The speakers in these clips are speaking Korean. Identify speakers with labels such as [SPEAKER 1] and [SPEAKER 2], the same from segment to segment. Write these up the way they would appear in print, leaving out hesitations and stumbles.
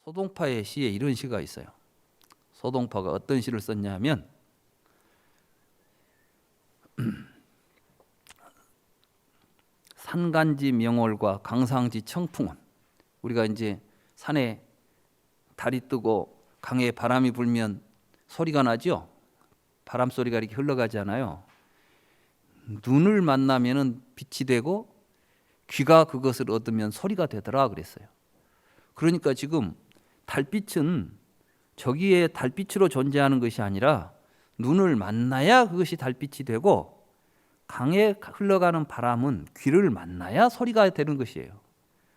[SPEAKER 1] 소동파의 시에 이런 시가 있어요. 소동파가 어떤 시를 썼냐 하면 산간지 명월과 강상지 청풍은, 우리가 이제 산에 달이 뜨고 강에 바람이 불면 소리가 나죠. 바람 소리가 이렇게 흘러가잖아요. 눈을 만나면은 빛이 되고 귀가 그것을 얻으면 소리가 되더라 그랬어요. 그러니까 지금 달빛은 저기에 달빛으로 존재하는 것이 아니라 눈을 만나야 그것이 달빛이 되고, 강에 흘러가는 바람은 귀를 만나야 소리가 되는 것이에요.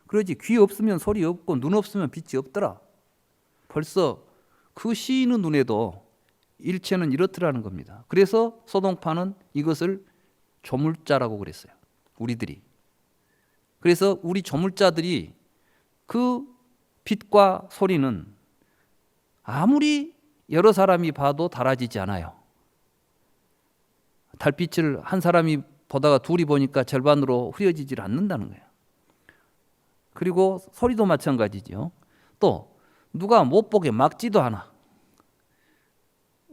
[SPEAKER 1] 그러지 귀 없으면 소리 없고 눈 없으면 빛이 없더라. 벌써 그 시인의 눈에도 일체는 이렇더라는 겁니다. 그래서 소동파는 이것을 조물자라고 그랬어요. 우리들이. 그래서 우리 조물자들이 그 빛과 소리는 아무리 여러 사람이 봐도 달라지지 않아요. 달빛을 한 사람이 보다가 둘이 보니까 절반으로 흐려지질 않는다는 거예요. 그리고 소리도 마찬가지죠. 또 누가 못 보게 막지도 않아.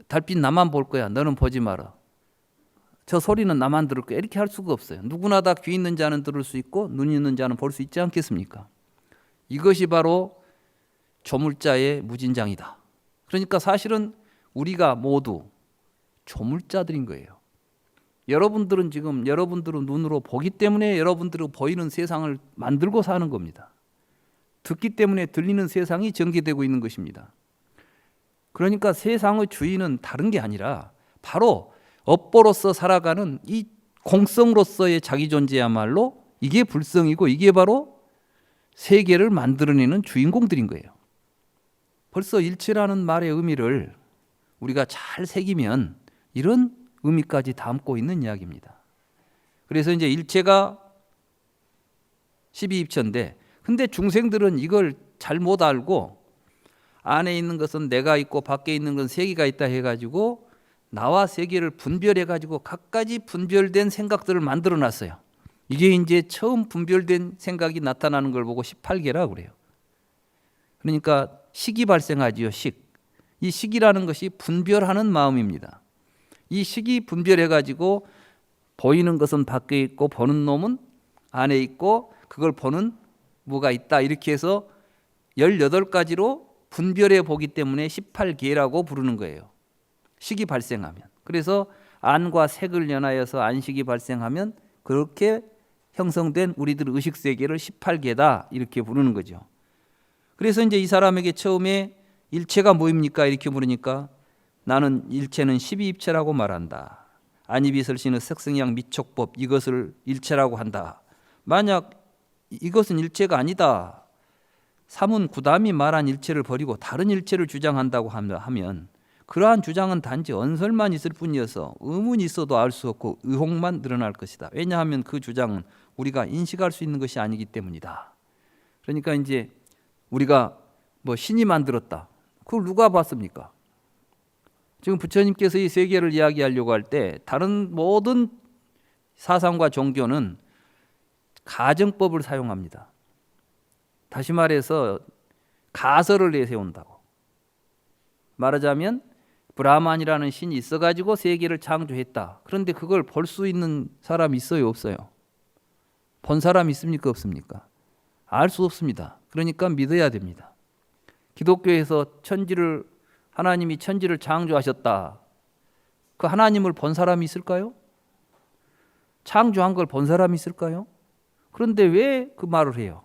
[SPEAKER 1] 달빛 나만 볼 거야, 너는 보지 마라. 저 소리는 나만 들을 거야, 이렇게 할 수가 없어요. 누구나 다 귀 있는 자는 들을 수 있고 눈 있는 자는 볼 수 있지 않겠습니까? 이것이 바로 조물자의 무진장이다. 그러니까 사실은 우리가 모두 조물자들인 거예요. 여러분들은 지금 여러분들은 눈으로 보기 때문에 여러분들은 보이는 세상을 만들고 사는 겁니다. 듣기 때문에 들리는 세상이 전개되고 있는 것입니다. 그러니까 세상의 주인은 다른 게 아니라 바로 업보로서 살아가는 이 공성으로서의 자기 존재야말로 이게 불성이고, 이게 바로 세계를 만들어내는 주인공들인 거예요. 벌써 일체라는 말의 의미를 우리가 잘 새기면 이런 의미까지 담고 있는 이야기입니다. 그래서 이제 일체가 12입체인데, 근데 중생들은 이걸 잘 못 알고 안에 있는 것은 내가 있고 밖에 있는 건 세계가 있다 해가지고 나와 세계를 분별해가지고 각가지 분별된 생각들을 만들어 놨어요. 이게 이제 처음 분별된 생각이 나타나는 걸 보고 18계라고 그래요. 그러니까 식이 발생하지요. 이 식이라는 것이 분별하는 마음입니다. 이 식이 분별해가지고 보이는 것은 밖에 있고 보는 놈은 안에 있고 그걸 보는 뭐가 있다, 이렇게 해서 18가지로 분별해 보기 때문에 18계라고 부르는 거예요. 식이 발생하면. 그래서 안과 색을 연하여서 안식이 발생하면 그렇게 형성된 우리들 의식세계를 18계다 이렇게 부르는 거죠. 그래서 이제 이 사람에게 처음에 일체가 뭐입니까? 이렇게 물으니까 나는 일체는 12입체라고 말한다. 안이비설신의 색성양 미촉법, 이것을 일체라고 한다. 만약 이것은 일체가 아니다, 삼은 구담이 말한 일체를 버리고 다른 일체를 주장한다고 하면 그러한 주장은 단지 언설만 있을 뿐이어서 의문이 있어도 알 수 없고 의혹만 늘어날 것이다. 왜냐하면 그 주장은 우리가 인식할 수 있는 것이 아니기 때문이다. 그러니까 이제 우리가 뭐 신이 만들었다, 그걸 누가 봤습니까? 지금 부처님께서 이 세계를 이야기하려고 할 때 다른 모든 사상과 종교는 가정법을 사용합니다. 다시 말해서 가설을 내세운다고. 말하자면 브라만이라는 신이 있어가지고 세계를 창조했다. 그런데 그걸 볼 수 있는 사람이 있어요, 없어요? 본 사람이 있습니까, 없습니까? 알 수 없습니다. 그러니까 믿어야 됩니다. 기독교에서 하나님이 천지를 창조하셨다. 그 하나님을 본 사람이 있을까요? 창조한 걸 본 사람이 있을까요? 그런데 왜 그 말을 해요?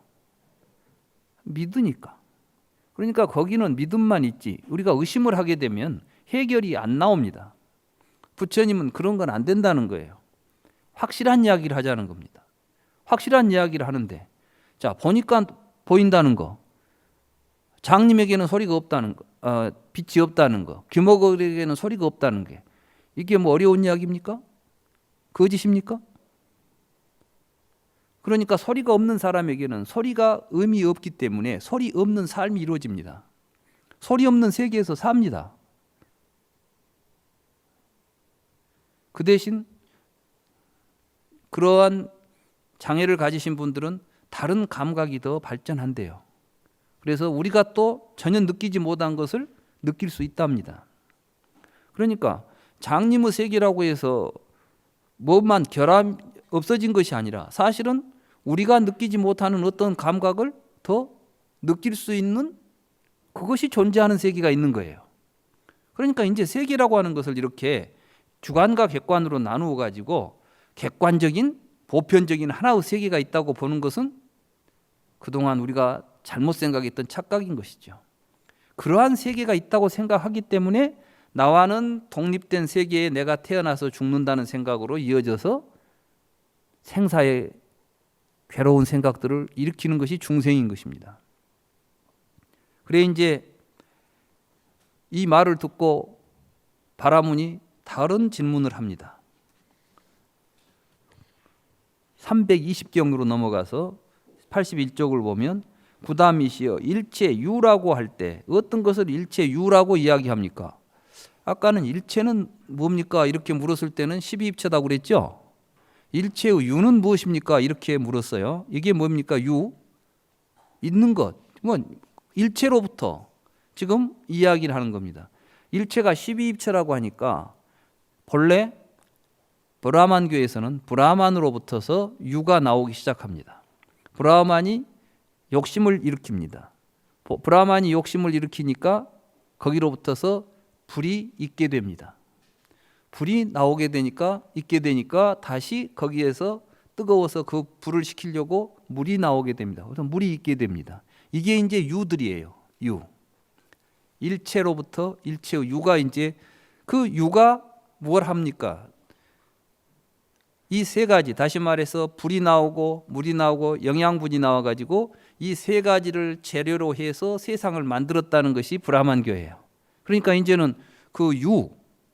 [SPEAKER 1] 믿으니까. 그러니까 거기는 믿음만 있지 우리가 의심을 하게 되면 해결이 안 나옵니다. 부처님은 그런 건 안 된다는 거예요. 확실한 이야기를 하자는 겁니다. 확실한 이야기를 하는데, 자, 보니까 보인다는 거, 장님에게는 소리가 없다는 거, 빛이 없다는 거, 귀머거리에게는 소리가 없다는 게, 이게 뭐 어려운 이야기입니까? 거짓입니까? 그러니까 소리가 없는 사람에게는 소리가 의미 없기 때문에 소리 없는 삶이 이루어집니다. 소리 없는 세계에서 삽니다. 그 대신 그러한 장애를 가지신 분들은 다른 감각이 더 발전한대요. 그래서 우리가 또 전혀 느끼지 못한 것을 느낄 수 있답니다. 그러니까 장님의 세계라고 해서 뭐만 결함 없어진 것이 아니라 사실은 우리가 느끼지 못하는 어떤 감각을 더 느낄 수 있는 그것이 존재하는 세계가 있는 거예요. 그러니까 이제 세계라고 하는 것을 이렇게 주관과 객관으로 나누어 가지고 객관적인 보편적인 하나의 세계가 있다고 보는 것은 그동안 우리가 잘못 생각했던 착각인 것이죠. 그러한 세계가 있다고 생각하기 때문에 나와는 독립된 세계에 내가 태어나서 죽는다는 생각으로 이어져서 생사의 괴로운 생각들을 일으키는 것이 중생인 것입니다. 그래 이제 이 말을 듣고 바라문이 다른 질문을 합니다. 320경으로 넘어가서 81쪽을 보면 구담이시여 일체유라고 할 때 어떤 것을 일체유라고 이야기합니까? 아까는 일체는 뭡니까? 이렇게 물었을 때는 12입체다고 그랬죠? 일체의 유는 무엇입니까? 이렇게 물었어요. 이게 뭡니까? 유? 있는 것. 일체로부터 지금 이야기를 하는 겁니다. 일체가 12입체라고 하니까 본래 브라만교에서는 브라만으로부터서 유가 나오기 시작합니다. 브라만이 욕심을 일으킵니다. 브라만이 욕심을 일으키니까 거기로부터서 불이 있게 됩니다. 불이 나오게 되니까 있게 되니까 다시 거기에서 뜨거워서 그 불을 식히려고 물이 나오게 됩니다. 그래서 물이 있게 됩니다. 이게 이제 유들이에요. 유. 일체로부터 일체의 유가 이제 그 유가 뭘 합니까? 이 세 가지, 다시 말해서 불이 나오고 물이 나오고 영양분이 나와 가지고 이 세 가지를 재료로 해서 세상을 만들었다는 것이 브라만교예요. 그러니까 이제는 그 유,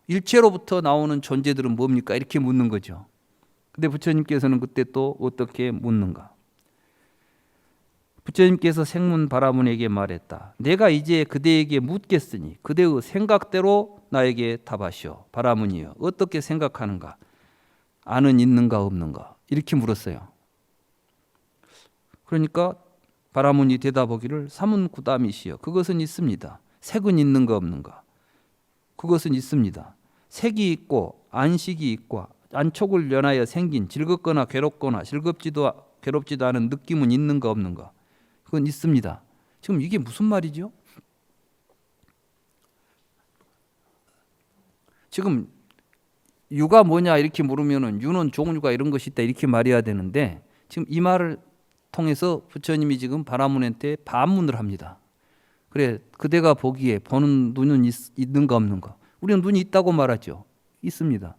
[SPEAKER 1] 일체로부터 나오는 존재들은 뭡니까? 이렇게 묻는 거죠. 근데 부처님께서는 그때 또 어떻게 묻는가? 부처님께서 생문바라문에게 말했다. 내가 이제 그대에게 묻겠으니 그대의 생각대로 나에게 답하시오. 바라문이여, 어떻게 생각하는가? 안은 있는가 없는가? 이렇게 물었어요. 그러니까 바라문이 대답하기를 사문구담이시여, 그것은 있습니다. 색은 있는가 없는가? 그것은 있습니다. 색이 있고 안식이 있고 안촉을 연하여 생긴 즐겁거나 괴롭거나 괴롭지도 않은 느낌은 있는가 없는가? 그건 있습니다. 지금 이게 무슨 말이죠? 지금 유가 뭐냐 이렇게 물으면은 유는 종류가 이런 것이 있다 이렇게 말해야 되는데 지금 이 말을 통해서 부처님이 지금 바라문한테 반문을 합니다. 그래, 그대가 보기에 보는 눈은 있는가 없는가? 우리는 눈이 있다고 말하죠. 있습니다.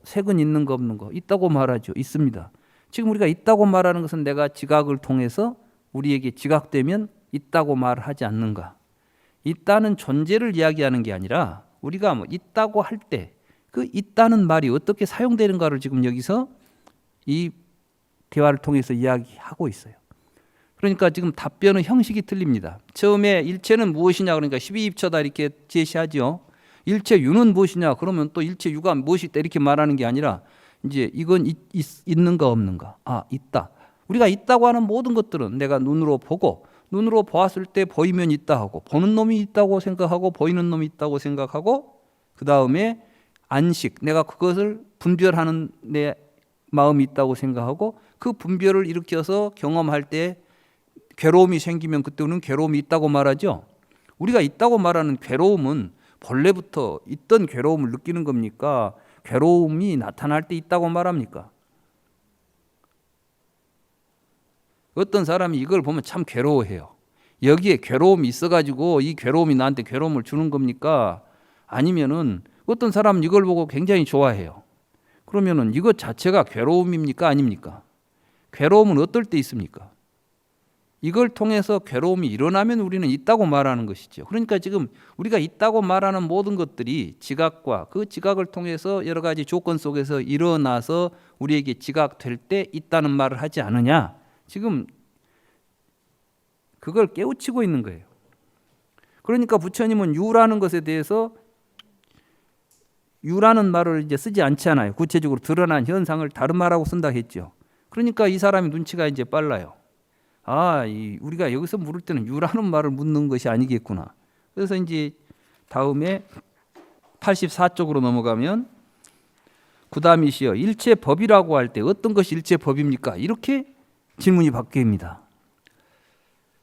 [SPEAKER 1] 색은 있는가 없는가? 있다고 말하죠. 있습니다. 지금 우리가 있다고 말하는 것은 내가 지각을 통해서 우리에게 지각되면 있다고 말하지 않는가? 있다는 존재를 이야기하는 게 아니라 우리가 뭐 있다고 할 때 그 있다는 말이 어떻게 사용되는가를 지금 여기서 이 대화를 통해서 이야기하고 있어요. 그러니까 지금 답변의 형식이 틀립니다. 처음에 일체는 무엇이냐 그러니까 12입처다 이렇게 제시하죠. 일체 유는 무엇이냐 그러면 또 일체 유가 무엇이 있다 이렇게 말하는 게 아니라 이제 이건 있는가 없는가? 아, 있다. 우리가 있다고 하는 모든 것들은 내가 눈으로 보고 눈으로 보았을 때 보이면 있다 하고 보는 놈이 있다고 생각하고 보이는 놈이 있다고 생각하고 그 다음에 안식, 내가 그것을 분별하는 내 마음이 있다고 생각하고 그 분별을 일으켜서 경험할 때 괴로움이 생기면 그때는 괴로움이 있다고 말하죠. 우리가 있다고 말하는 괴로움은 본래부터 있던 괴로움을 느끼는 겁니까? 괴로움이 나타날 때 있다고 말합니까? 어떤 사람이 이걸 보면 참 괴로워해요. 여기에 괴로움이 있어가지고 이 괴로움이 나한테 괴로움을 주는 겁니까? 아니면은 어떤 사람은 이걸 보고 굉장히 좋아해요. 그러면은 이것 자체가 괴로움입니까? 아닙니까? 괴로움은 어떨 때 있습니까? 이걸 통해서 괴로움이 일어나면 우리는 있다고 말하는 것이죠. 그러니까 지금 우리가 있다고 말하는 모든 것들이 지각과 그 지각을 통해서 여러 가지 조건 속에서 일어나서 우리에게 지각될 때 있다는 말을 하지 않느냐? 지금 그걸 깨우치고 있는 거예요. 그러니까 부처님은 유라는 것에 대해서 유라는 말을 이제 쓰지 않잖아요. 구체적으로 드러난 현상을 다른 말하고 쓴다 했죠. 그러니까 이 사람이 눈치가 이제 빨라요. 우리가 여기서 물을 때는 유라는 말을 묻는 것이 아니겠구나. 그래서 이제 다음에 84쪽으로 넘어가면 구다미시여 일체 법이라고 할 때 어떤 것이 일체 법입니까? 이렇게 질문이 바뀝니다.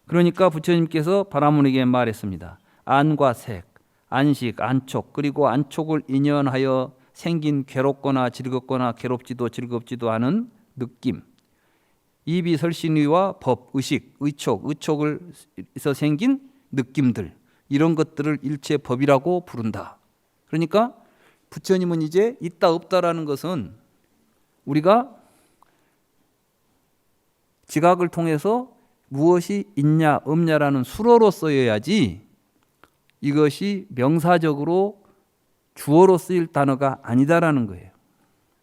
[SPEAKER 1] 그러니까 부처님께서 바라문에게 말했습니다. 안과 색, 안식, 안촉, 그리고 안촉을 인연하여 생긴 괴롭거나 즐겁거나 괴롭지도 즐겁지도 않은 느낌, 입이 설신의와 법, 의식, 의촉을 해서 생긴 느낌들, 이런 것들을 일체 법이라고 부른다. 그러니까 부처님은 이제 있다 없다라는 것은 우리가 지각을 통해서 무엇이 있냐 없냐라는 수로로 쓰여야지 이것이 명사적으로 주어로 쓰일 단어가 아니다라는 거예요.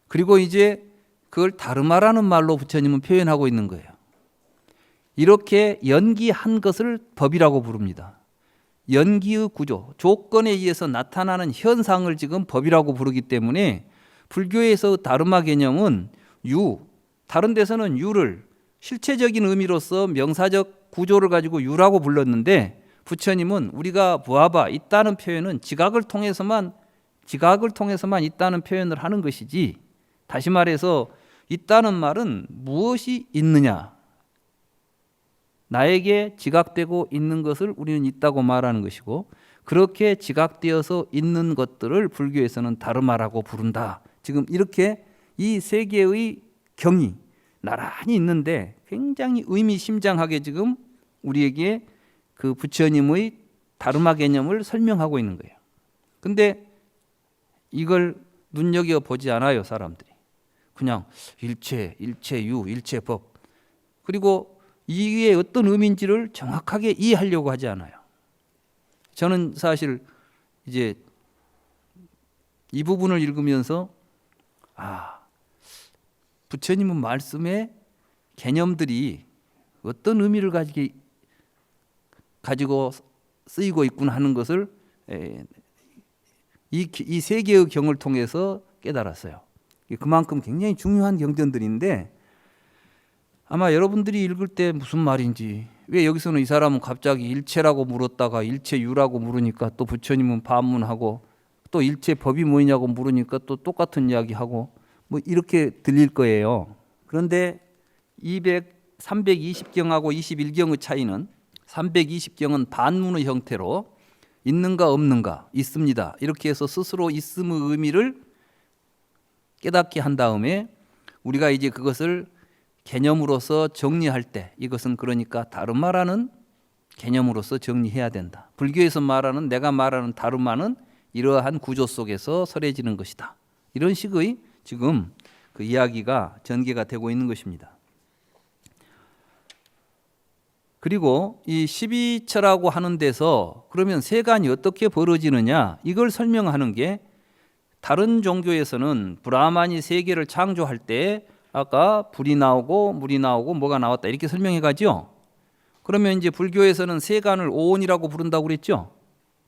[SPEAKER 1] 그리고 이제 그걸 다르마라는 말로 부처님은 표현하고 있는 거예요. 이렇게 연기한 것을 법이라고 부릅니다. 연기의 구조, 조건에 의해서 나타나는 현상을 지금 법이라고 부르기 때문에 불교에서 다르마 개념은 다른 데서는 유를 실체적인 의미로서 명사적 구조를 가지고 유라고 불렀는데 부처님은 우리가 부아바 있다는 표현은 지각을 통해서만 있다는 표현을 하는 것이지, 다시 말해서 있다는 말은 무엇이 있느냐, 나에게 지각되고 있는 것을 우리는 있다고 말하는 것이고, 그렇게 지각되어서 있는 것들을 불교에서는 다르마라고 부른다. 지금 이렇게 이 세 개의 경이 나란히 있는데 굉장히 의미심장하게 지금 우리에게 그 부처님의 다르마 개념을 설명하고 있는 거예요. 근데 이걸 눈여겨보지 않아요, 사람들이. 그냥 일체, 유, 일체 법. 그리고 이게 어떤 의미인지를 정확하게 이해하려고 하지 않아요. 저는 사실 이제 이 부분을 읽으면서 부처님은 말씀에 개념들이 어떤 의미를 가지고 쓰이고 있구나 하는 것을 이 세 개의 경을 통해서 깨달았어요. 그만큼 굉장히 중요한 경전들인데 아마 여러분들이 읽을 때 무슨 말인지, 왜 여기서는 이 사람은 갑자기 일체라고 물었다가 일체유라고 물으니까 또 부처님은 반문하고, 또 일체 법이 뭐냐고 물으니까 또 똑같은 이야기하고, 뭐 이렇게 들릴 거예요. 그런데 320경하고 21경의 차이는, 320경은 반문의 형태로 있는가 없는가, 있습니다, 이렇게 해서 스스로 있음의 의미를 깨닫게 한 다음에 우리가 이제 그것을 개념으로서 정리할 때, 이것은 그러니까 다르마라는 개념으로서 정리해야 된다. 불교에서 말하는, 내가 말하는 다르마는 이러한 구조 속에서 설해지는 것이다. 이런 식의 지금 그 이야기가 전개가 되고 있는 것입니다. 그리고 이 12처라고 하는 데서 그러면 세간이 어떻게 벌어지느냐, 이걸 설명하는 게, 다른 종교에서는 브라만이 세계를 창조할 때 아까 불이 나오고 물이 나오고 뭐가 나왔다 이렇게 설명해 가죠. 그러면 이제 불교에서는 세간을 오온이라고 부른다고 그랬죠.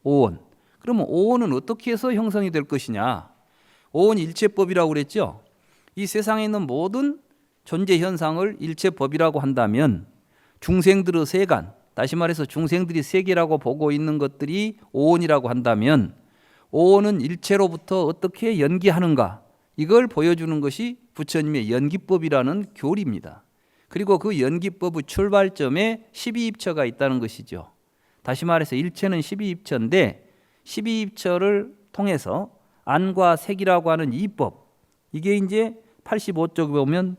[SPEAKER 1] 오온. 그러면 오온은 어떻게 해서 형성이 될 것이냐. 오온 일체법이라고 그랬죠. 이 세상에 있는 모든 존재 현상을 일체법이라고 한다면 중생들의 세간, 다시 말해서 중생들이 세계라고 보고 있는 것들이 오온이라고 한다면 오온은 일체로부터 어떻게 연기하는가, 이걸 보여주는 것이 부처님의 연기법이라는 교리입니다. 그리고 그 연기법의 출발점에 12입처가 있다는 것이죠. 다시 말해서 일체는 12입처인데 12입처를 통해서 안과 색이라고 하는 이법, 이게 이제 85쪽에 보면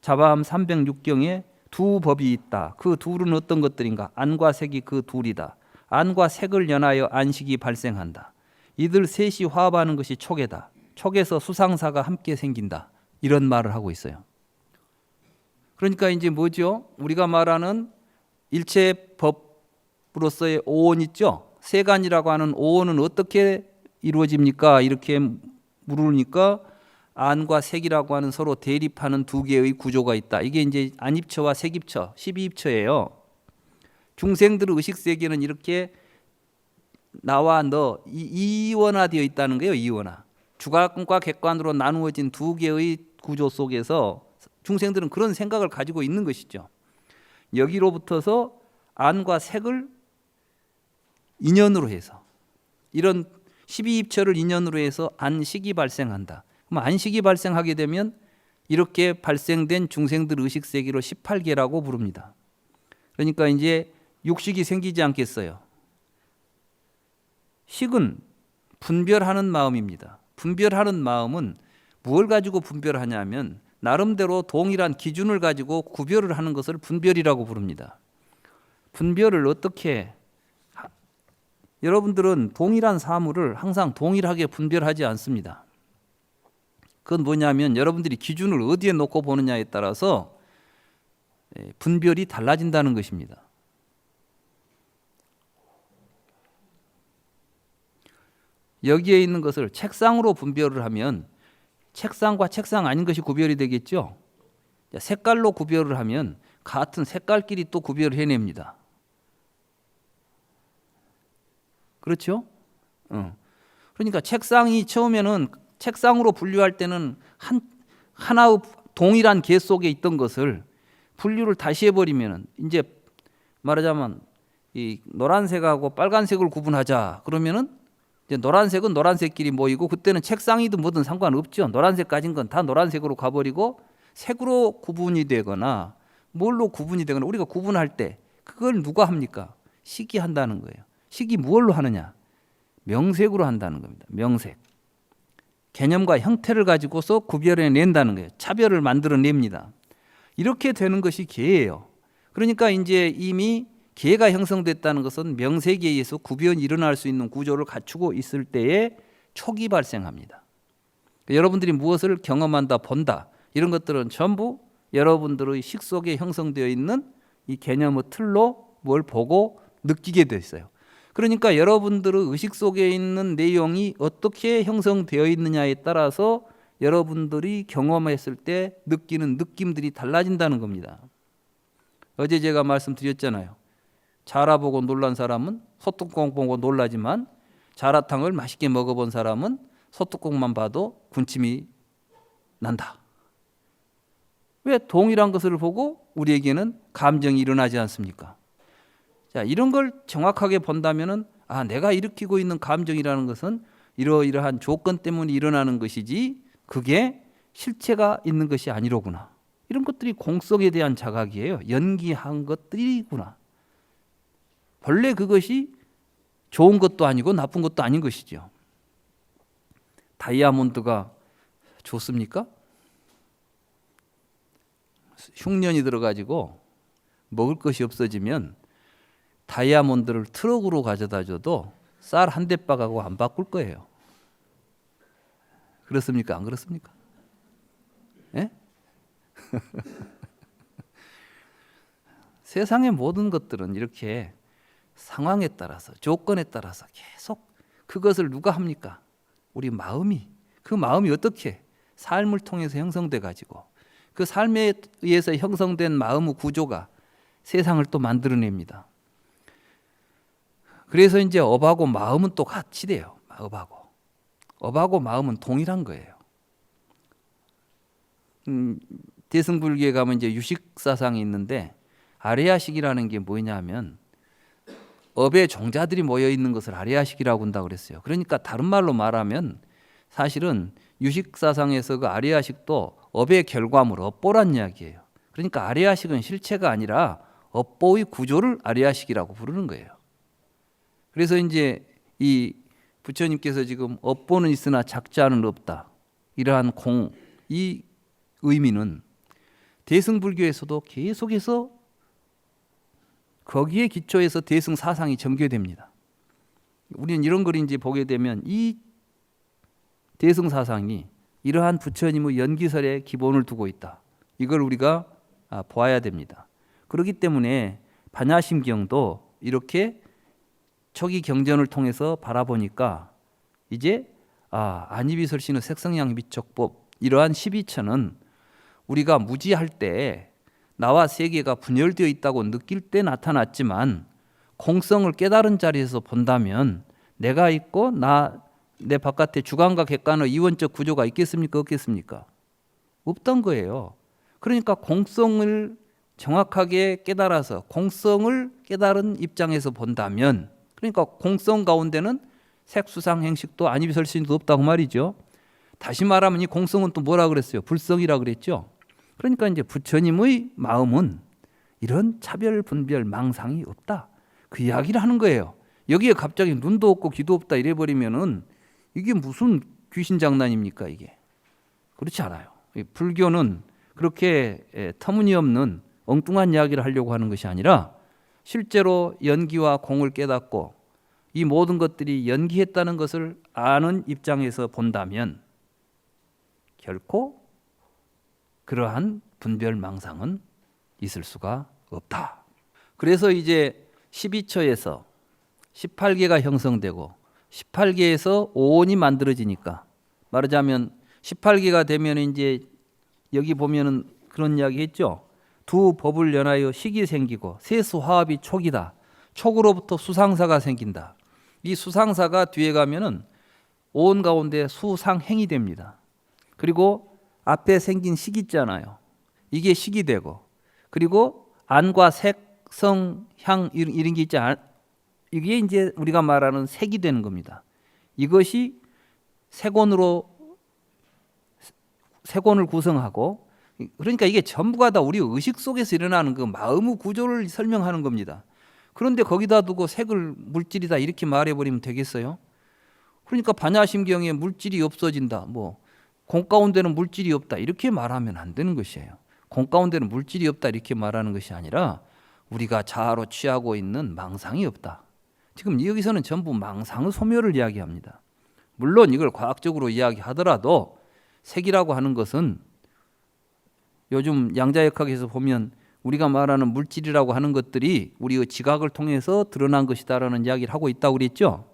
[SPEAKER 1] 자바함 306경에 두 법이 있다. 그 둘은 어떤 것들인가? 안과 색이 그 둘이다. 안과 색을 연하여 안식이 발생한다. 이들 셋이 화합하는 것이 촉이다. 촉에서 수상사가 함께 생긴다. 이런 말을 하고 있어요. 그러니까 이제 뭐죠? 우리가 말하는 일체법으로서의 오온 있죠? 세간이라고 하는 오온은 어떻게 이루어집니까? 이렇게 물으니까 안과 색이라고 하는 서로 대립하는 두 개의 구조가 있다. 이게 이제 안입처와 색입처, 12입처예요. 중생들의 의식세계는 이렇게 나와 너 이원화되어 있다는 거예요. 이원화. 주관과 객관으로 나누어진 두 개의 구조 속에서 중생들은 그런 생각을 가지고 있는 것이죠. 여기로부터서 안과 색을 인연으로 해서 이런 12입처를 인연으로 해서 안식이 발생한다. 그럼 안식이 발생하게 되면 이렇게 발생된 중생들 의식세계로 18개라고 부릅니다. 그러니까 이제 육식이 생기지 않겠어요. 식은 분별하는 마음입니다. 분별하는 마음은 무엇을 가지고 분별하냐면 나름대로 동일한 기준을 가지고 구별을 하는 것을 분별이라고 부릅니다. 분별을 어떻게 여러분들은 동일한 사물을 항상 동일하게 분별하지 않습니다. 그건 뭐냐면 여러분들이 기준을 어디에 놓고 보느냐에 따라서 분별이 달라진다는 것입니다. 여기에 있는 것을 책상으로 분별을 하면 책상과 책상 아닌 것이 구별이 되겠죠. 색깔로 구별을 하면 같은 색깔끼리 또 구별을 해냅니다. 그렇죠? 그러니까 책상이 처음에는 책상으로 분류할 때는 하나의 동일한 개 속에 있던 것을 분류를 다시 해버리면 이제 말하자면 이 노란색하고 빨간색을 구분하자 그러면은 이제 노란색은 노란색끼리 모이고 그때는 책상이든 뭐든 상관없죠. 노란색 가진 건 다 노란색으로 가버리고 색으로 구분이 되거나 뭘로 구분이 되거나 우리가 구분할 때 그걸 누가 합니까? 식이 한다는 거예요. 식이 무엇로 하느냐? 명색으로 한다는 겁니다. 명색. 개념과 형태를 가지고서 구별해낸다는 거예요. 차별을 만들어냅니다. 이렇게 되는 것이 개예요. 그러니까 이제 이미 개가 형성됐다는 것은 명색에 의해서 구별이 일어날 수 있는 구조를 갖추고 있을 때에 촉이 발생합니다. 여러분들이 무엇을 경험한다, 본다 이런 것들은 전부 여러분들의 식 속에 형성되어 있는 이 개념의 틀로 뭘 보고 느끼게 돼 있어요. 그러니까 여러분들의 의식 속에 있는 내용이 어떻게 형성되어 있느냐에 따라서 여러분들이 경험했을 때 느끼는 느낌들이 달라진다는 겁니다. 어제 제가 말씀드렸잖아요. 자라 보고 놀란 사람은 소뚜껑 보고 놀라지만 자라탕을 맛있게 먹어본 사람은 소뚜껑만 봐도 군침이 난다. 왜 동일한 것을 보고 우리에게는 감정이 일어나지 않습니까? 자, 이런 걸 정확하게 본다면은 내가 일으키고 있는 감정이라는 것은 이러이러한 조건 때문에 일어나는 것이지 그게 실체가 있는 것이 아니로구나. 이런 것들이 공성에 대한 자각이에요. 연기한 것들이구나. 본래 그것이 좋은 것도 아니고 나쁜 것도 아닌 것이죠. 다이아몬드가 좋습니까? 흉년이 들어가지고 먹을 것이 없어지면 다이아몬드를 트럭으로 가져다 줘도 쌀 한 대박하고 안 바꿀 거예요. 그렇습니까? 안 그렇습니까? 예? 세상의 모든 것들은 이렇게 상황에 따라서 조건에 따라서 계속 그것을 누가 합니까? 우리 마음이. 그 마음이 어떻게 삶을 통해서 형성돼 가지고 그 삶에 의해서 형성된 마음의 구조가 세상을 또 만들어냅니다. 그래서 이제 업하고 마음은 또 같이 돼요. 업하고 마음은 동일한 거예요. 대승불교에 가면 이제 유식사상이 있는데 아레아식이라는 게 뭐냐면 업의 종자들이 모여 있는 것을 아레아식이라고 한다고 그랬어요. 그러니까 다른 말로 말하면 사실은 유식사상에서 그 아레아식도 업의 결과물, 업보란 이야기예요. 그러니까 아레아식은 실체가 아니라 업보의 구조를 아레아식이라고 부르는 거예요. 그래서 이제 이 부처님께서 지금 업보는 있으나 작자는 없다. 이러한 이 의미는 대승불교에서도 계속해서 거기에 기초해서 대승 사상이 전개됩니다. 우리는 이런 걸 이제 보게 되면 이 대승 사상이 이러한 부처님의 연기설에 기본을 두고 있다. 이걸 우리가 보아야 됩니다. 그렇기 때문에 반야심경도 이렇게 초기 경전을 통해서 바라보니까 이제 안이비설신의 색성양비촉법 이러한 12처는 우리가 무지할 때 나와 세계가 분열되어 있다고 느낄 때 나타났지만 공성을 깨달은 자리에서 본다면 내가 있고 내 바깥에 주관과 객관의 이원적 구조가 있겠습니까? 없겠습니까? 없던 거예요. 그러니까 공성을 정확하게 깨달아서 공성을 깨달은 입장에서 본다면, 그러니까 공성 가운데는 색수상 행식도 안이설신도 없다고 말이죠. 다시 말하면 이 공성은 또 뭐라 그랬어요? 불성이라 그랬죠. 그러니까 이제 부처님의 마음은 이런 차별 분별 망상이 없다, 그 이야기를 하는 거예요. 여기에 갑자기 눈도 없고 귀도 없다 이래 버리면은 이게 무슨 귀신 장난입니까? 이게 그렇지 않아요. 불교는 그렇게 터무니없는 엉뚱한 이야기를 하려고 하는 것이 아니라 실제로 연기와 공을 깨닫고 이 모든 것들이 연기했다는 것을 아는 입장에서 본다면 결코 그러한 분별 망상은 있을 수가 없다. 그래서 이제 12처에서 18개가 형성되고 18개에서 오온이 만들어지니까, 말하자면 18개가 되면 이제 여기 보면은 그런 이야기 했죠. 두 법을 연하여 식이 생기고 세수 화합이 촉이다. 촉으로부터 수상사가 생긴다. 이 수상사가 뒤에 가면은 오온 가운데 수상행이 됩니다. 그리고 앞에 생긴 식 있잖아요. 이게 식이 되고, 그리고 안과 색, 성, 향 이런 게 있지 않, 이게 이제 우리가 말하는 색이 되는 겁니다. 이것이 색온을 구성하고, 그러니까 이게 전부가 다 우리 의식 속에서 일어나는 그 마음의 구조를 설명하는 겁니다. 그런데 거기다 두고 색을 물질이다 이렇게 말해버리면 되겠어요? 그러니까 반야심경에 물질이 없어진다, 뭐 공 가운데는 물질이 없다 이렇게 말하면 안 되는 것이에요. 공 가운데는 물질이 없다 이렇게 말하는 것이 아니라 우리가 자아로 취하고 있는 망상이 없다. 지금 여기서는 전부 망상의 소멸을 이야기합니다. 물론 이걸 과학적으로 이야기하더라도 색이라고 하는 것은 요즘 양자역학에서 보면 우리가 말하는 물질이라고 하는 것들이 우리의 지각을 통해서 드러난 것이다라는 이야기를 하고 있다고 그랬죠.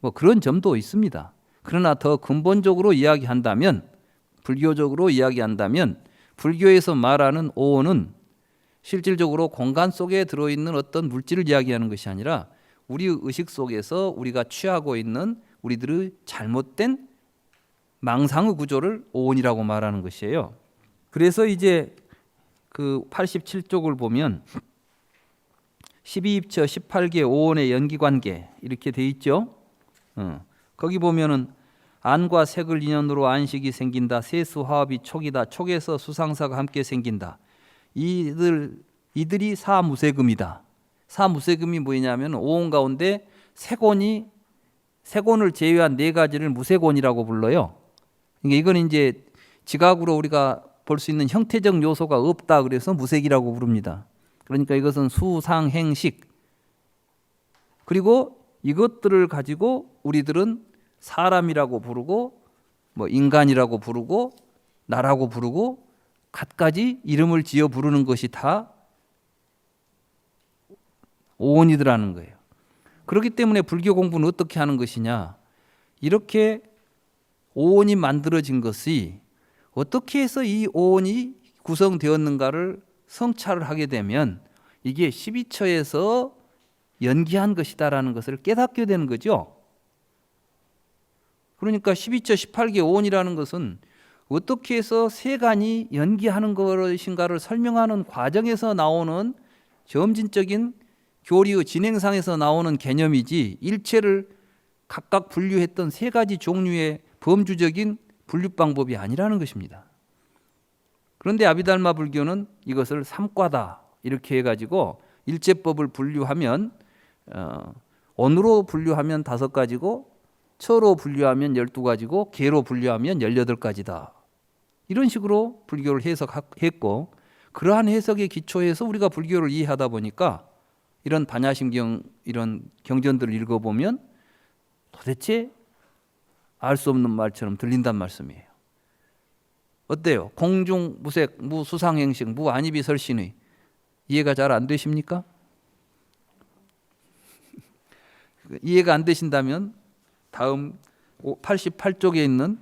[SPEAKER 1] 뭐 그런 점도 있습니다. 그러나 더 근본적으로 이야기한다면, 불교적으로 이야기한다면, 불교에서 말하는 오온은 실질적으로 공간 속에 들어있는 어떤 물질을 이야기하는 것이 아니라 우리의 의식 속에서 우리가 취하고 있는 우리들의 잘못된 망상의 구조를 오온이라고 말하는 것이에요. 그래서 이제 그 87쪽을 보면 12입처 18개 오온의 연기관계 이렇게 돼 있죠. 거기 보면은 안과 색을 인연으로 안식이 생긴다. 세수 화합이 촉이다. 촉에서 수상사가 함께 생긴다. 이들이 사무세금이다. 사무세금이 뭐냐면 오온 가운데 색온을 제외한 네 가지를 무색온이라고 불러요. 그러니까 이건 이제 지각으로 우리가 볼 수 있는 형태적 요소가 없다 그래서 무색이라고 부릅니다. 그러니까 이것은 수상행식. 그리고 이것들을 가지고 우리들은 사람이라고 부르고 뭐 인간이라고 부르고 나라고 부르고 갖가지 이름을 지어 부르는 것이 다 오온이더라는 거예요. 그렇기 때문에 불교 공부는 어떻게 하는 것이냐, 이렇게 오온이 만들어진 것이 어떻게 해서 이 오온이 구성되었는가를 성찰을 하게 되면 이게 12처에서 연기한 것이다라는 것을 깨닫게 되는 거죠. 그러니까 12처 18개 오온이라는 것은 어떻게 해서 세간이 연기하는 것인가를 설명하는 과정에서 나오는 점진적인 교리의 진행상에서 나오는 개념이지, 일체를 각각 분류했던 세 가지 종류의 범주적인 분류 방법이 아니라는 것입니다. 그런데 아비달마 불교는 이것을 삼과다 이렇게 해가지고 일체법을 분류하면 온으로 분류하면 5가지고, 처로 분류하면 12가지고, 계로 분류하면 18가지다. 이런 식으로 불교를 해석했고, 그러한 해석에 기초해서 우리가 불교를 이해하다 보니까 이런 반야심경 이런 경전들을 읽어보면 도대체 알 수 없는 말처럼 들린단 말씀이에요. 어때요? 공중 무색 무수상행식 무안이비설신의 이해가 잘 안 되십니까? 이해가 안 되신다면 다음 88쪽에 있는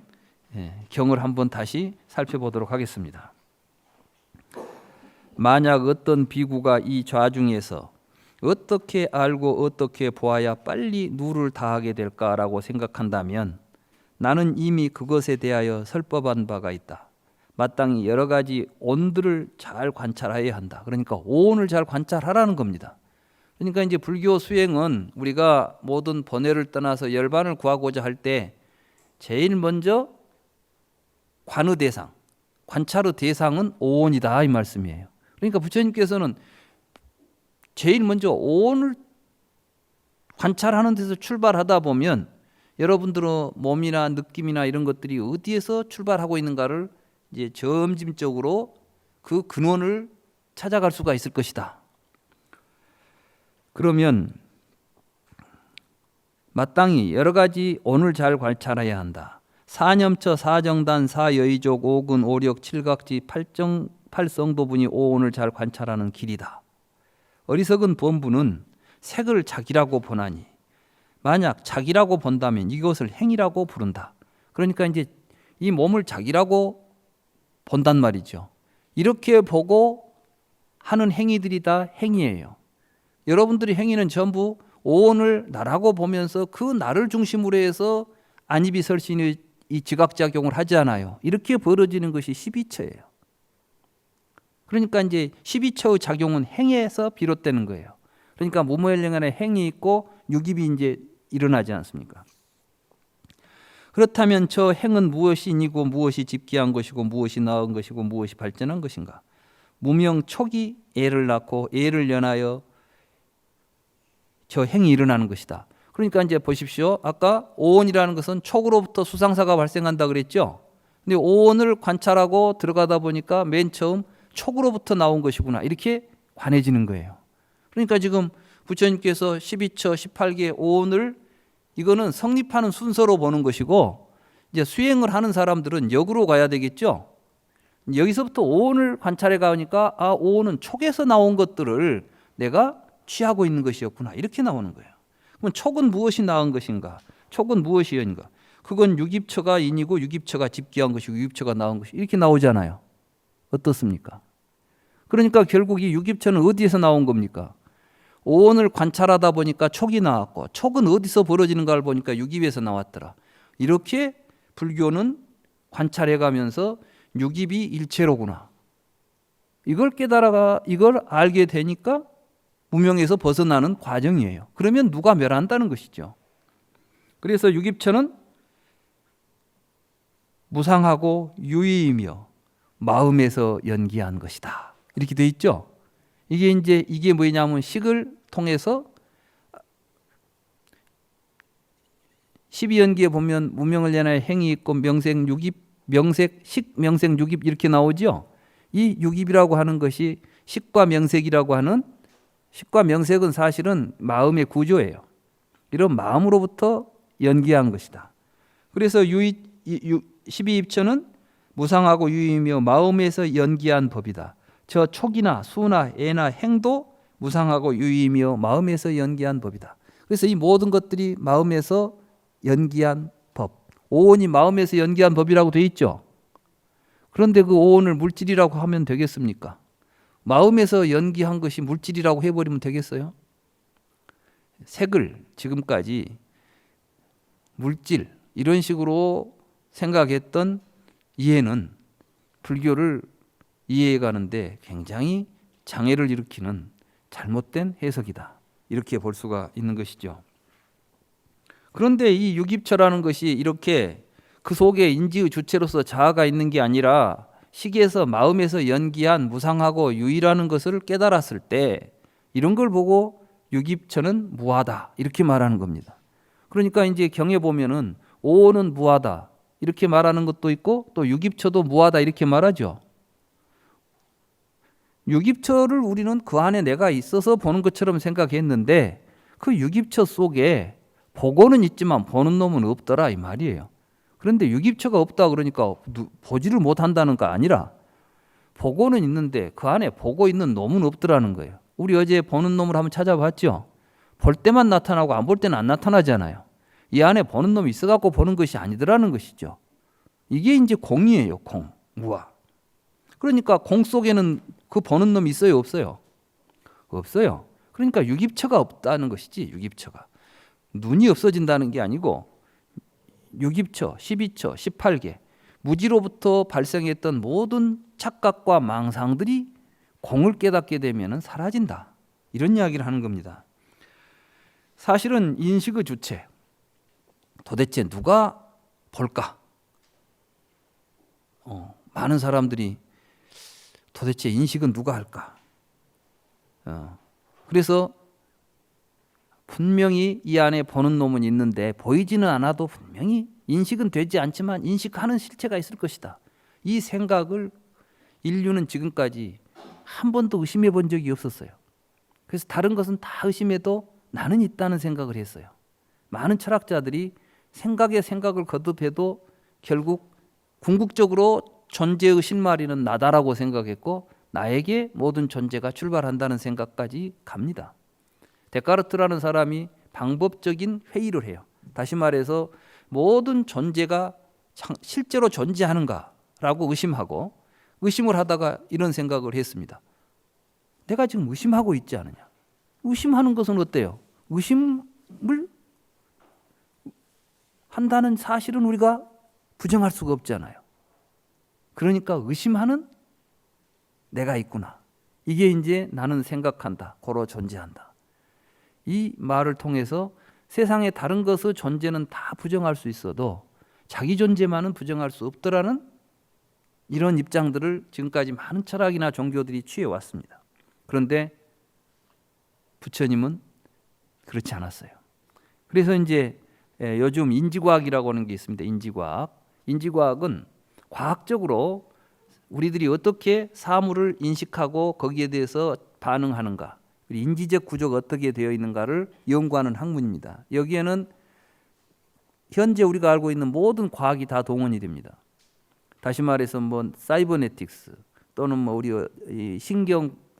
[SPEAKER 1] 경을 한번 다시 살펴보도록 하겠습니다. 만약 어떤 비구가 이 좌중에서 어떻게 알고 어떻게 보아야 빨리 누를 다하게 될까라고 생각한다면 나는 이미 그것에 대하여 설법한 바가 있다. 마땅히 여러 가지 온들을 잘 관찰해야 한다. 그러니까 오온을 잘 관찰하라는 겁니다. 그러니까 이제 불교 수행은 우리가 모든 번뇌를 떠나서 열반을 구하고자 할 때 제일 먼저 관의 대상, 관찰의 대상은 오온이다 이 말씀이에요. 그러니까 부처님께서는 제일 먼저 오온을 관찰하는 데서 출발하다 보면 여러분들의 몸이나 느낌이나 이런 것들이 어디에서 출발하고 있는가를 이제 점진적으로 그 근원을 찾아갈 수가 있을 것이다. 그러면 마땅히 여러 가지 온을 잘 관찰해야 한다. 사념처, 사정단, 사여의족, 오근, 오력, 칠각지, 팔성도분이 오온을 잘 관찰하는 길이다. 어리석은 범부는 색을 자기라고 보나니 만약 자기라고 본다면 이것을 행이라고 부른다. 그러니까 이제 이 몸을 자기라고 본단 말이죠. 이렇게 보고 하는 행위들이 다 행위예요. 여러분들이 행위는 전부 오온을 나라고 보면서 그 나를 중심으로 해서 안입이 설신의 이 지각작용을 하지 않아요. 이렇게 벌어지는 것이 12처예요. 그러니까 이제 12처의 작용은 행에서 비롯되는 거예요. 그러니까 무모일령안에 행이 있고 유깁이 이제 일어나지 않습니까? 그렇다면 저 행은 무엇이 인이고 무엇이 집기한 것이고 무엇이 나은 것이고 무엇이 발전한 것인가? 무명 촉이 애를 낳고 애를 연하여 저 행이 일어나는 것이다. 그러니까 이제 보십시오. 아까 오온이라는 것은 촉으로부터 수상사가 발생한다 그랬죠. 근데 오온을 관찰하고 들어가다 보니까 맨 처음 촉으로부터 나온 것이구나 이렇게 관해지는 거예요. 그러니까 지금 부처님께서 12처 18개 오온을 이거는 성립하는 순서로 보는 것이고 이제 수행을 하는 사람들은 역으로 가야 되겠죠. 여기서부터 오온을 관찰해 가니까 아 오온은 촉에서 나온 것들을 내가 취하고 있는 것이었구나 이렇게 나오는 거예요. 그럼 촉은 무엇이 나은 것인가? 촉은 무엇이 인가? 그건 유깁처가 인이고 유깁처가 집기한 것이고 유깁처가 나온 것이 이렇게 나오잖아요. 어떻습니까? 그러니까 결국 이 유깁처는 어디에서 나온 겁니까? 오온을 관찰하다 보니까 촉이 나왔고 촉은 어디서 벌어지는가를 보니까 유깁에서 나왔더라. 이렇게 불교는 관찰해가면서 유깁이 일체로구나. 이걸 깨달아가 이걸 알게 되니까 무명에서 벗어나는 과정이에요. 그러면 누가 멸한다는 것이죠. 그래서 유깁처는 무상하고 유의이며 마음에서 연기한 것이다. 이렇게 돼 있죠. 이게 뭐냐면 식을 통해서 12연기에 보면 무명을 연하여 행이 있고 명색 유깁, 식 명색 유깁 이렇게 나오죠. 이 유깁이라고 하는 것이 식과 명색이라고 하는 식과 명색은 사실은 마음의 구조예요. 이런 마음으로부터 연기한 것이다. 그래서 12입처는 무상하고 유의이며 마음에서 연기한 법이다. 저 촉이나 수나 애나 행도 무상하고 유의이며 마음에서 연기한 법이다. 그래서 이 모든 것들이 마음에서 연기한 법. 오온이 마음에서 연기한 법이라고 돼 있죠. 그런데 그 오온을 물질이라고 하면 되겠습니까? 마음에서 연기한 것이 물질이라고 해버리면 되겠어요? 색을 지금까지 물질 이런 식으로 생각했던 이해는 불교를 이해해 가는데 굉장히 장애를 일으키는 잘못된 해석이다. 이렇게 볼 수가 있는 것이죠. 그런데 이 유깁처라는 것이 이렇게 그 속에 인지의 주체로서 자아가 있는 게 아니라 식에서 마음에서 연기한 무상하고 유의라는 것을 깨달았을 때 이런 걸 보고 유깁처는 무하다 이렇게 말하는 겁니다. 그러니까 이제 경에 보면은 오온은 무하다 이렇게 말하는 것도 있고 또 유깁처도 무하다 이렇게 말하죠. 유깁처를 우리는 그 안에 내가 있어서 보는 것처럼 생각했는데 그 유깁처 속에 보고는 있지만 보는 놈은 없더라 이 말이에요. 그런데 유깁처가 없다 그러니까 보지를 못한다는 거 아니라 보고는 있는데 그 안에 보고 있는 놈은 없더라는 거예요. 우리 어제 보는 놈을 한번 찾아봤죠. 볼 때만 나타나고 안 볼 때는 안 나타나잖아요. 이 안에 보는 놈이 있어갖고 보는 것이 아니더라는 것이죠. 이게 이제 공이에요. 공, 무아. 그러니까 공 속에는 그 보는 놈이 있어요 없어요? 없어요. 그러니까 유깁처가 없다는 것이지. 유깁처가 눈이 없어진다는 게 아니고 유깁처, 12처, 18개 무지로부터 발생했던 모든 착각과 망상들이 공을 깨닫게 되면 사라진다. 이런 이야기를 하는 겁니다. 사실은 인식의 주체, 도대체 누가 볼까? 많은 사람들이 도대체 인식은 누가 할까? 그래서 분명히 이 안에 보는 놈은 있는데 보이지는 않아도 분명히 인식은 되지 않지만 인식하는 실체가 있을 것이다. 이 생각을 인류는 지금까지 한 번도 의심해 본 적이 없었어요. 그래서 다른 것은 다 의심해도 나는 있다는 생각을 했어요. 많은 철학자들이 생각에 생각을 거듭해도 결국 궁극적으로 존재의 실마리는 나다라고 생각했고 나에게 모든 존재가 출발한다는 생각까지 갑니다. 데카르트라는 사람이 방법적인 회의를 해요. 다시 말해서 모든 존재가 실제로 존재하는가라고 의심하고 의심을 하다가 이런 생각을 했습니다. 내가 지금 의심하고 있지 않느냐. 의심하는 것은 어때요? 의심을 한다는 사실은 우리가 부정할 수가 없잖아요. 그러니까 의심하는 내가 있구나. 이게 이제 나는 생각한다. 고로 존재한다. 이 말을 통해서 세상의 다른 것의 존재는 다 부정할 수 있어도 자기 존재만은 부정할 수 없더라는 이런 입장들을 지금까지 많은 철학이나 종교들이 취해왔습니다. 그런데 부처님은 그렇지 않았어요. 그래서 이제 요즘 인지과학이라고 하는 게 있습니다. 인지과학은 과학적으로 우리들이 어떻게 사물을 인식하고 거기에 대해서 반응하는가, 인지적 구조가 어떻게 되어 있는가를 연구하는 학문입니다. 여기에는 현재 우리가 알고 있는 모든 과학이 다 동원이 됩니다. 다시 말해서 사이버네틱스 또는 우리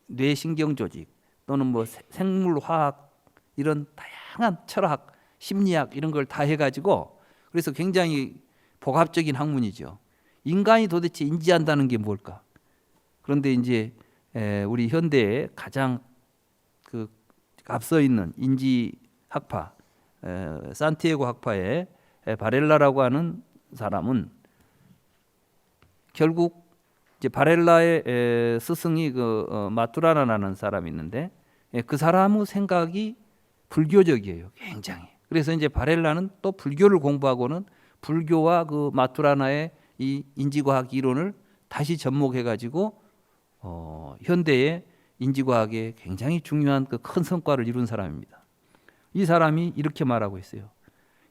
[SPEAKER 1] 뇌신경 조직 또는 생물화학 이런 다양한 철학, 심리학 이런 걸 다 해가지고 그래서 굉장히 복합적인 학문이죠. 인간이 도대체 인지한다는 게 뭘까? 그런데 이제 우리 현대에 가장 앞서 있는 인지 학파, 산티아고 학파의 바렐라라고 하는 사람은 결국 이제 바렐라의 스승이 마투라나라는 사람이 있는데 그 사람의 생각이 불교적이에요, 굉장히. 그래서 이제 바렐라는 또 불교를 공부하고는 불교와 그 마투라나의 이 인지과학 이론을 다시 접목해가지고 현대의 인지과학에 굉장히 중요한 그 큰 성과를 이룬 사람입니다. 이 사람이 이렇게 말하고 있어요.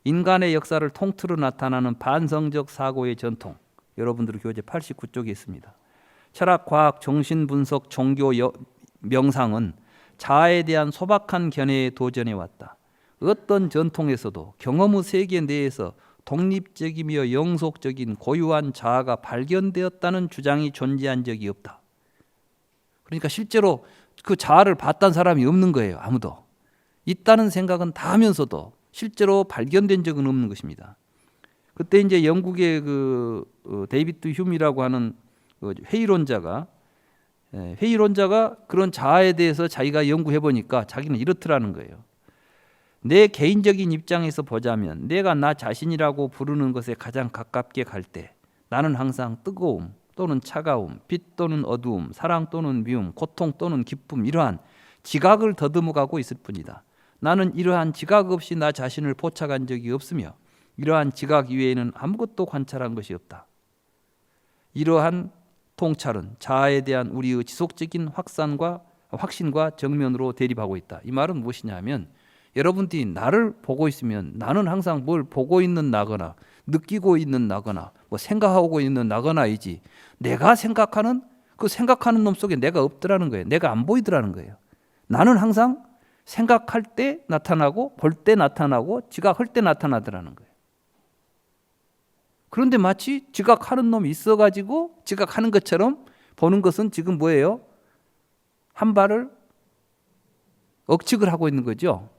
[SPEAKER 1] 인간의 역사를 통틀어 나타나는 반성적 사고의 전통. 여러분들 교재 89쪽에 있습니다. 철학, 과학, 정신분석, 종교, 명상은 자아에 대한 소박한 견해에 도전해 왔다. 어떤 전통에서도 경험의 세계 내에서 독립적이며 영속적인 고유한 자아가 발견되었다는 주장이 존재한 적이 없다. 그러니까 실제로 그 자아를 봤다는 사람이 없는 거예요. 아무도. 있다는 생각은 다 하면서도 실제로 발견된 적은 없는 것입니다. 그때 이제 영국의 데이비드 휴미라고 하는 회의론자가 그런 자아에 대해서 자기가 연구해 보니까 자기는 이렇더라는 거예요. 내 개인적인 입장에서 보자면 내가 나 자신이라고 부르는 것에 가장 가깝게 갈 때 나는 항상 뜨거움 또는 차가움, 빛 또는 어두움, 사랑 또는 미움, 고통 또는 기쁨 이러한 지각을 더듬어 가고 있을 뿐이다. 나는 이러한 지각 없이 나 자신을 포착한 적이 없으며 이러한 지각 이외에는 아무것도 관찰한 것이 없다. 이러한 통찰은 자아에 대한 우리의 지속적인 확신과 정면으로 대립하고 있다. 이 말은 무엇이냐 하면 여러분들이 나를 보고 있으면 나는 항상 뭘 보고 있는 나거나 느끼고 있는 나거나 생각하고 있는 나거나이지 내가 생각하는 그 생각하는 놈 속에 내가 없더라는 거예요. 내가 안 보이더라는 거예요. 나는 항상 생각할 때 나타나고 볼 때 나타나고 지각할 때 나타나더라는 거예요. 그런데 마치 지각하는 놈이 있어가지고 지각하는 것처럼 보는 것은 지금 뭐예요? 한 발을 억측을 하고 있는 거죠.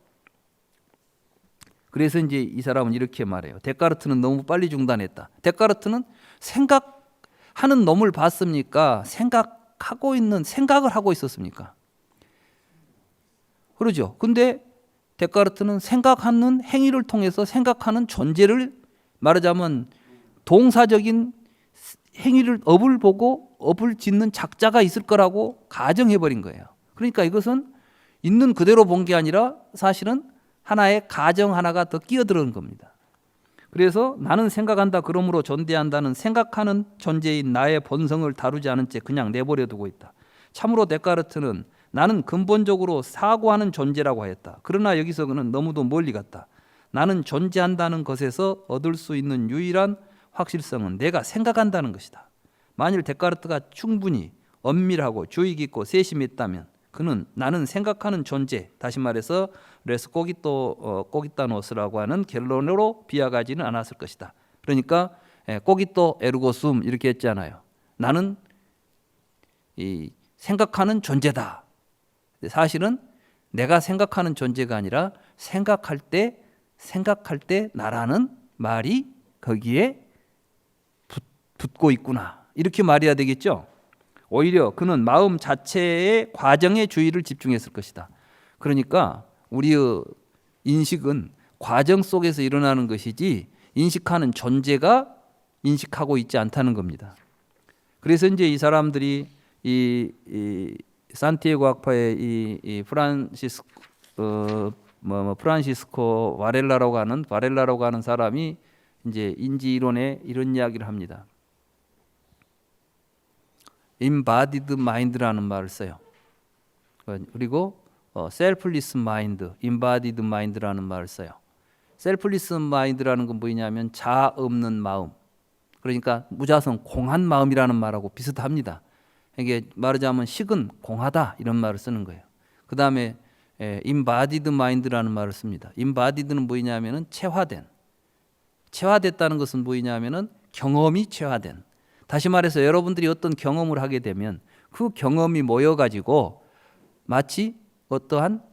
[SPEAKER 1] 그래서 이제 이 사람은 이렇게 말해요. 데카르트는 너무 빨리 중단했다. 데카르트는 생각하는 놈을 봤습니까? 생각을 하고 있었습니까? 그러죠. 근데 데카르트는 생각하는 행위를 통해서 생각하는 존재를 말하자면 동사적인 행위를 업을 보고 업을 짓는 작자가 있을 거라고 가정해 버린 거예요. 그러니까 이것은 있는 그대로 본 게 아니라 사실은 하나의 가정 하나가 더 끼어들은 겁니다. 그래서 나는 생각한다 그러므로 존재한다는 생각하는 존재인 나의 본성을 다루지 않은 채 그냥 내버려 두고 있다. 참으로 데카르트는 나는 근본적으로 사고하는 존재라고 하였다. 그러나 여기서 그는 너무도 멀리 갔다. 나는 존재한다는 것에서 얻을 수 있는 유일한 확실성은 내가 생각한다는 것이다. 만일 데카르트가 충분히 엄밀하고 주의 깊고 세심했다면 그는 나는 생각하는 존재, 다시 말해서 레스 꼬기따노스라고 하는 결론으로 비약하지는 않았을 것이다. 그러니까 꼬기또 에르고숨 이렇게 했잖아요. 나는 이 생각하는 존재다. 사실은 내가 생각하는 존재가 아니라 생각할 때 나라는 말이 거기에 붙고 있구나. 이렇게 말해야 되겠죠. 오히려 그는 마음 자체의 과정에 주의를 집중했을 것이다. 그러니까 우리의 인식은 과정 속에서 일어나는 것이지 인식하는 존재가 인식하고 있지 않다는 겁니다. 그래서 이제 이 사람들이 이 산티아고 학파의 이 프란시스코 바렐라라고 하는 사람이 이제 인지 이론에 이런 이야기를 합니다. embodied mind라는 말을 써요. 그리고 selfless mind, embodied mind라는 말을 써요. selfless mind라는 건 뭐냐면 자아 없는 마음. 그러니까 무자성 공한 마음이라는 말하고 비슷합니다. 이게 말하자면 식은 공하다 이런 말을 쓰는 거예요. 그 다음에 embodied mind라는 말을 씁니다. embodied는 뭐냐면은 체화됐다는 것은 뭐냐면은 경험이 체화된. 다시 말해서 여러분들이 어떤 경험을 하게 되면 그 경험이 모여가지고 마치 어떠한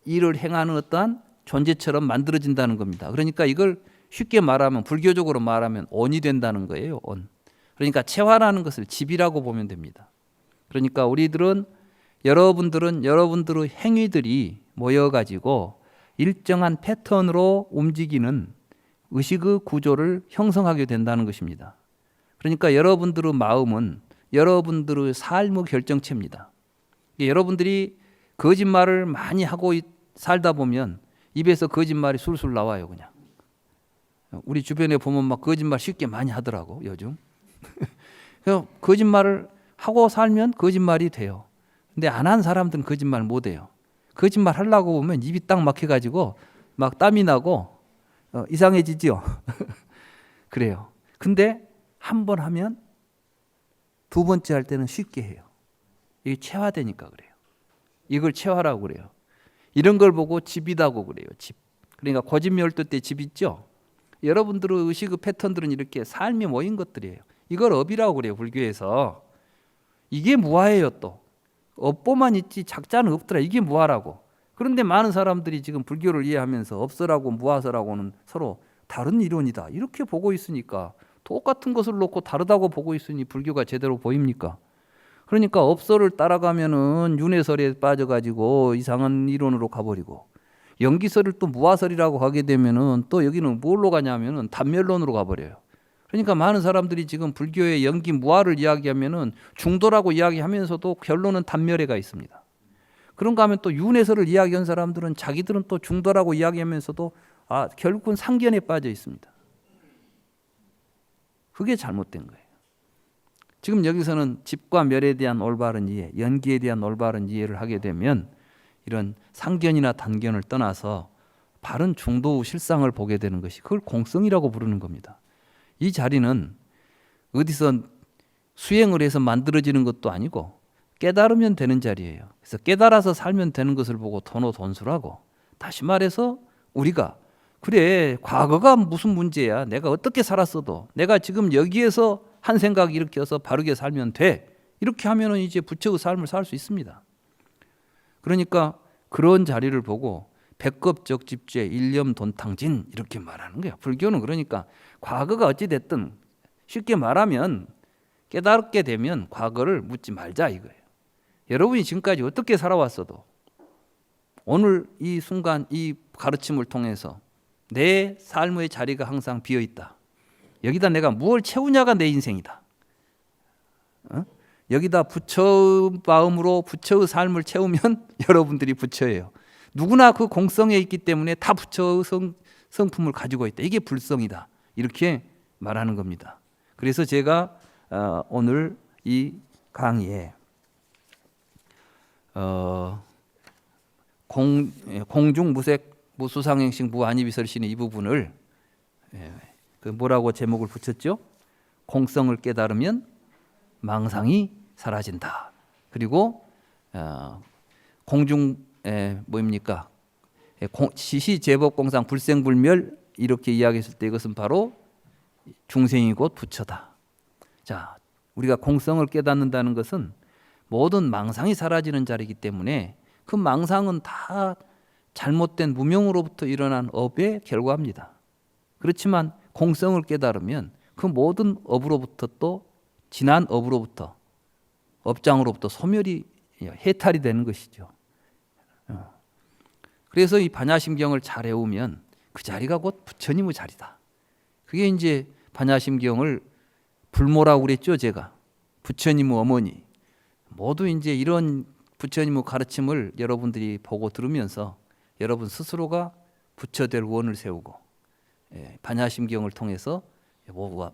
[SPEAKER 1] 일을 행하는 어떠한 존재처럼 만들어진다는 겁니다. 그러니까 이걸 쉽게 말하면 불교적으로 말하면 온이 된다는 거예요. 온. 그러니까 체화라는 것을 집이라고 보면 됩니다. 그러니까 여러분들의 행위들이 모여가지고 일정한 패턴으로 움직이는 의식의 구조를 형성하게 된다는 것입니다. 그러니까 여러분들의 마음은 여러분들의 삶의 결정체입니다. 여러분들이 거짓말을 많이 하고 살다 보면 입에서 거짓말이 술술 나와요. 그냥 우리 주변에 보면 막 거짓말 쉽게 많이 하더라고 요즘. 거짓말을 하고 살면 거짓말이 돼요. 근데 안 한 사람들은 거짓말 못 해요. 거짓말 하려고 보면 입이 딱 막혀가지고 막 땀이 나고 이상해지죠. 그래요. 근데 한 번 하면 두 번째 할 때는 쉽게 해요. 이게 체화되니까 그래요. 이걸 체화라고 그래요. 이런 걸 보고 집이다고 그래요. 집. 그러니까 고집멸도 때 집 있죠. 여러분들의 의식의 패턴들은 이렇게 삶이 모인 것들이에요. 이걸 업이라고 그래요. 불교에서. 이게 무아예요. 또 업보만 있지 작자는 없더라. 이게 무아라고. 그런데 많은 사람들이 지금 불교를 이해하면서 업서라고 무아서라고는 서로 다른 이론이다 이렇게 보고 있으니까 똑같은 것을 놓고 다르다고 보고 있으니 불교가 제대로 보입니까? 그러니까 업서를 따라가면은 윤회설에 빠져가지고 이상한 이론으로 가버리고 연기설을 또 무아설이라고 하게 되면은 또 여기는 뭘로 가냐면은 단멸론으로 가버려요. 그러니까 많은 사람들이 지금 불교의 연기 무아를 이야기하면은 중도라고 이야기하면서도 결론은 단멸에 가 있습니다. 그런가 하면 또 윤회설을 이야기한 사람들은 자기들은 또 중도라고 이야기하면서도 결국은 상견에 빠져 있습니다. 그게 잘못된 거예요. 지금 여기서는 집과 멸에 대한 올바른 이해, 연기에 대한 올바른 이해를 하게 되면 이런 상견이나 단견을 떠나서 바른 중도 실상을 보게 되는 것이 그걸 공성이라고 부르는 겁니다. 이 자리는 어디서 수행을 해서 만들어지는 것도 아니고 깨달으면 되는 자리예요. 그래서 깨달아서 살면 되는 것을 보고 돈수라고. 다시 말해서 우리가 그래 과거가 무슨 문제야. 내가 어떻게 살았어도 내가 지금 여기에서 한 생각 일으켜서 바르게 살면 돼. 이렇게 하면은 이제 부처의 삶을 살 수 있습니다. 그러니까 그런 자리를 보고 백겁적집죄 일념돈탕진 이렇게 말하는 거예요. 불교는 그러니까 과거가 어찌 됐든 쉽게 말하면 깨닫게 되면 과거를 묻지 말자 이거예요. 여러분이 지금까지 어떻게 살아왔어도 오늘 이 순간 이 가르침을 통해서 내 삶의 자리가 항상 비어있다. 여기다 내가 무엇을 채우냐가 내 인생이다. 여기다 부처의 마음으로 부처의 삶을 채우면 여러분들이 부처예요. 누구나 그 공성에 있기 때문에 다 부처의 성품을 가지고 있다. 이게 불성이다. 이렇게 말하는 겁니다. 그래서 제가 오늘 이 강의에 공중무색 무수상행식 무한이비설신의 이 부분을 그 뭐라고 제목을 붙였죠? 공성을 깨달으면 망상이 사라진다. 그리고 공중 뭐입니까? 시시제법공상 불생불멸 이렇게 이야기했을 때 이것은 바로 중생이 곧 부처다. 자, 우리가 공성을 깨닫는다는 것은 모든 망상이 사라지는 자리이기 때문에 그 망상은 다 잘못된 무명으로부터 일어난 업의 결과입니다. 그렇지만 공성을 깨달으면 그 모든 업으로부터 또 지난 업으로부터 업장으로부터 소멸이 해탈이 되는 것이죠. 그래서 이 반야심경을 잘 외우면 그 자리가 곧 부처님의 자리다. 그게 이제 반야심경을 불모라고 그랬죠, 제가. 부처님의 어머니. 모두 이제 이런 부처님의 가르침을 여러분들이 보고 들으면서 여러분 스스로가 부처될 원을 세우고 반야심경을 통해서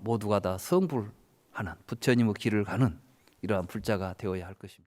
[SPEAKER 1] 모두가 다 성불하는 부처님의 길을 가는 이러한 불자가 되어야 할 것입니다.